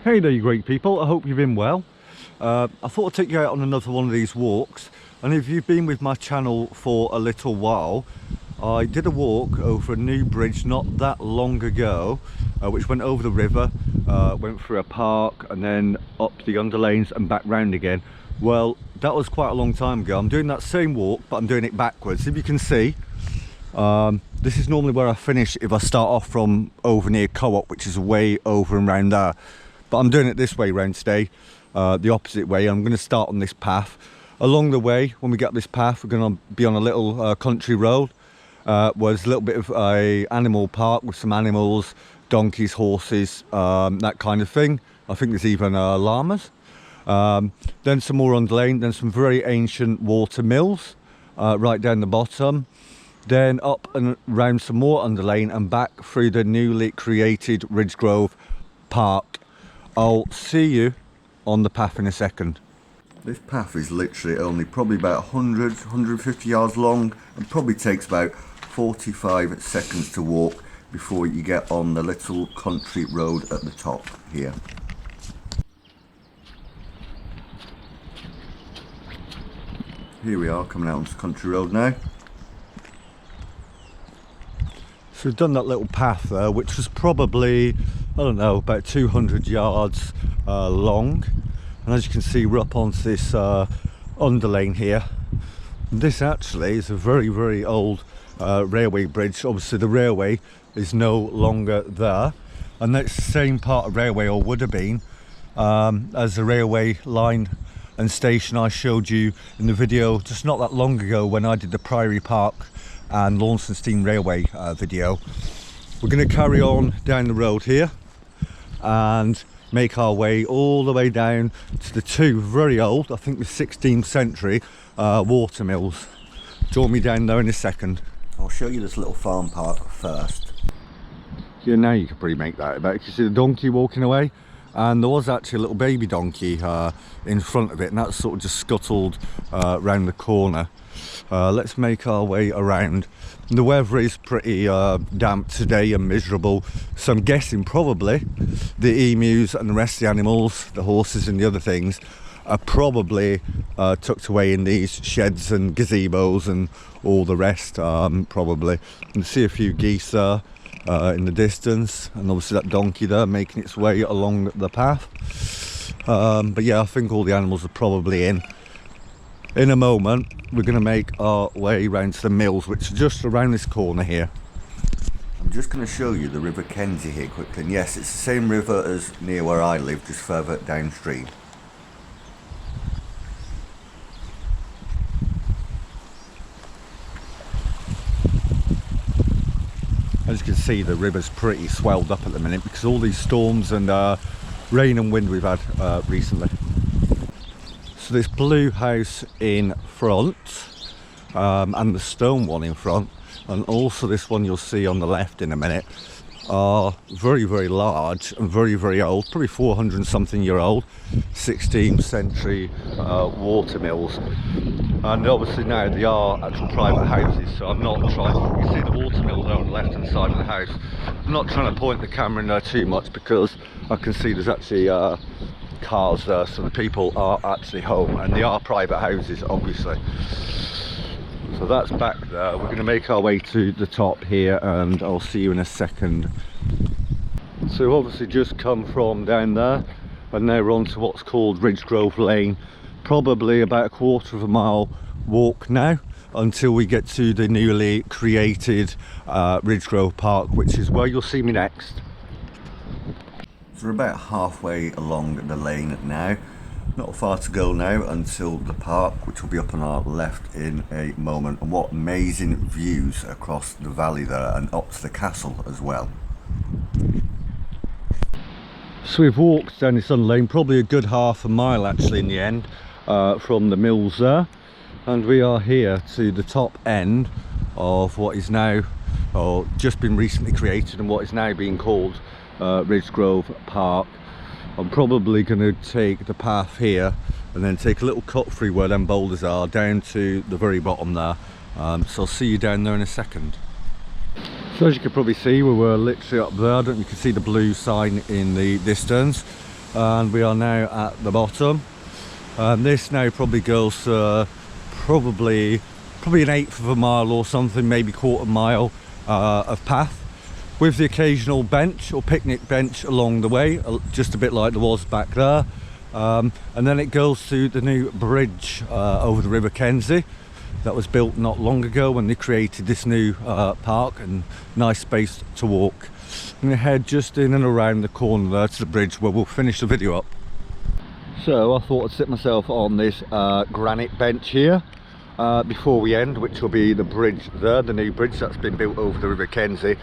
Hey there you great people, I hope you've been well. I thought I'd take you out on another one of these walks, and if you've been with my channel for a little while, I did a walk over a new bridge not that long ago, which went over the river, went through a park and then up the underlanes and back round again. Well, that was quite a long time ago. I'm doing that same walk, but I'm doing it backwards. If you can see, this is normally where I finish if I start off from over near Co-op, which is way over and round there. But I'm doing it this way round today, the opposite way. I'm going to start on this path. Along the way, when we get up this path, we're going to be on a little country road. Where there's a little bit of a animal park with some animals, donkeys, horses, that kind of thing. I think there's even llamas. Then some more underlane, then some very ancient water mills right down the bottom. Then up and round some more underlane and back through the newly created Ridgegrove Park. I'll see you on the path in a second. This path is literally only probably about 150 yards long and probably takes about 45 seconds to walk before you get on the little country road at the top here. Here we are coming out onto the country road now. So we've done that little path there, which was probably, I don't know, about 200 yards long. And as you can see, we're up onto this underlane here. And this actually is a very, very old railway bridge. Obviously the railway is no longer there. And that's the same part of railway, or would have been, as the railway line and station I showed you in the video just not that long ago when I did the Priory Park and Launceston Railway video. We're going to carry on down the road here and make our way all the way down to the two very old, I think the 16th century water mills. Join me down there in a second. I'll show you this little farm park first. Yeah, now you can probably make that about. You can see the donkey walking away, and there was actually a little baby donkey in front of it, and that's sort of just scuttled round the corner. Let's make our way around. The weather is pretty damp today and miserable, so I'm guessing probably the emus and the rest of the animals, the horses and the other things, are probably tucked away in these sheds and gazebos and all the rest, probably. You can see a few geese there in the distance, and obviously that donkey there making its way along the path. But yeah, I think all the animals are probably in. In a moment, we're going to make our way round to the mills, which are just around this corner here. I'm just going to show you the River Kensey here quickly. And yes, it's the same river as near where I live, just further downstream. As you can see, the river's pretty swelled up at the minute because all these storms and rain and wind we've had recently. So this blue house in front, and the stone one in front, and also this one you'll see on the left in a minute, are very, very large and very, very old, probably 400 and something year old, 16th century water mills. And obviously now they are actual private houses, so I'm not trying, you see the water mills there on the left hand side of the house. I'm not trying to point the camera in there too much because I can see there's actually cars there, so the people are actually home, and they are private houses obviously. So that's back there. We're going to make our way to the top here, and I'll see you in a second. So we've obviously just come from down there, and now we're on to what's called Ridgegrove Lane. Probably about a quarter of a mile walk now until we get to the newly created Ridgegrove Park, which is where you'll see me next. So we're about halfway along the lane now. Not far to go now until the park, which will be up on our left in a moment. And what amazing views across the valley there and up to the castle as well. So we've walked down this lane, probably a good half a mile actually in the end, from the mills there. And we are here to the top end of what is now, or just been recently created, and what is now being called Ridgegrove Park. I'm probably going to take the path here and then take a little cut through where them boulders are down to the very bottom there. So I'll see you down there in a second. So as you can probably see, we were literally up there. I don't know if you can see the blue sign in the distance. and we are now at the bottom. This now probably goes probably an eighth of a mile or something, maybe quarter mile of path, with the occasional bench or picnic bench along the way, just a bit like there was back there. And then it goes to the new bridge over the River Kensey that was built not long ago when they created this new park, and nice space to walk. I'm going to head just in and around the corner there to the bridge where we'll finish the video up. So I thought I'd sit myself on this granite bench here before we end, which will be the bridge there, the new bridge that's been built over the River Kensey.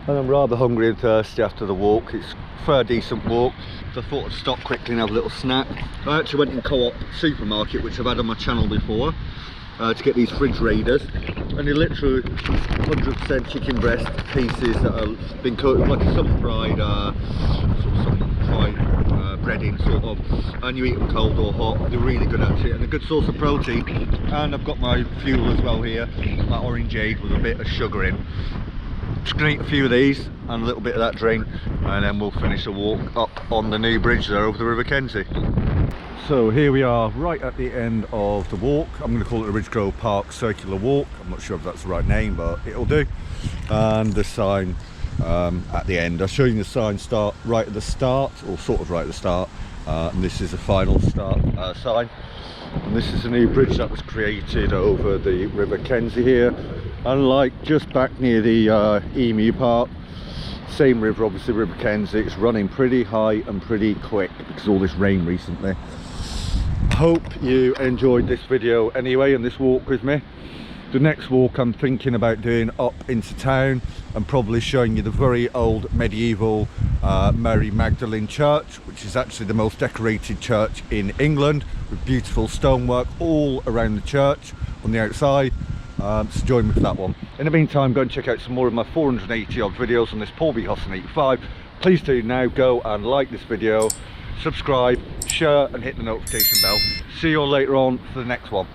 And I'm rather hungry and thirsty after the walk. It's a fair decent walk, so I thought I'd stop quickly and have a little snack. I actually went in Co-op supermarket, which I've had on my channel before, to get these fridge raiders, and they're literally 100% chicken breast pieces that have been cut like a sun fried breading sort of, and you eat them cold or hot. They're really good actually, and a good source of protein. And I've got my fuel as well here, my orangeade with a bit of sugar in. Just gonna eat a few of these and a little bit of that drink, and then we'll finish the walk up on the new bridge there over the River Kensey. So here we are right at the end of the walk. I'm going to call it the Ridgegrove Park Circular Walk. I'm not sure if that's the right name, but it'll do. And the sign at the end. I'll show you the sign start right at the start, or sort of right at the start. And this is the final start sign. And this is a new bridge that was created over the River Kensey here. Unlike just back near the Emu Park, same river, obviously River Kensey, it's running pretty high and pretty quick because of all this rain recently. Hope you enjoyed this video anyway, and this walk with me. The next walk I'm thinking about doing up into town and probably showing you the very old medieval Mary Magdalene Church, which is actually the most decorated church in England, with beautiful stonework all around the church on the outside. So join me for that one. In the meantime, go and check out some more of my 480 odd videos on this Paul B. Hosson 85. Please do now go and like this video, subscribe, share and hit the notification bell. See you all later on for the next one.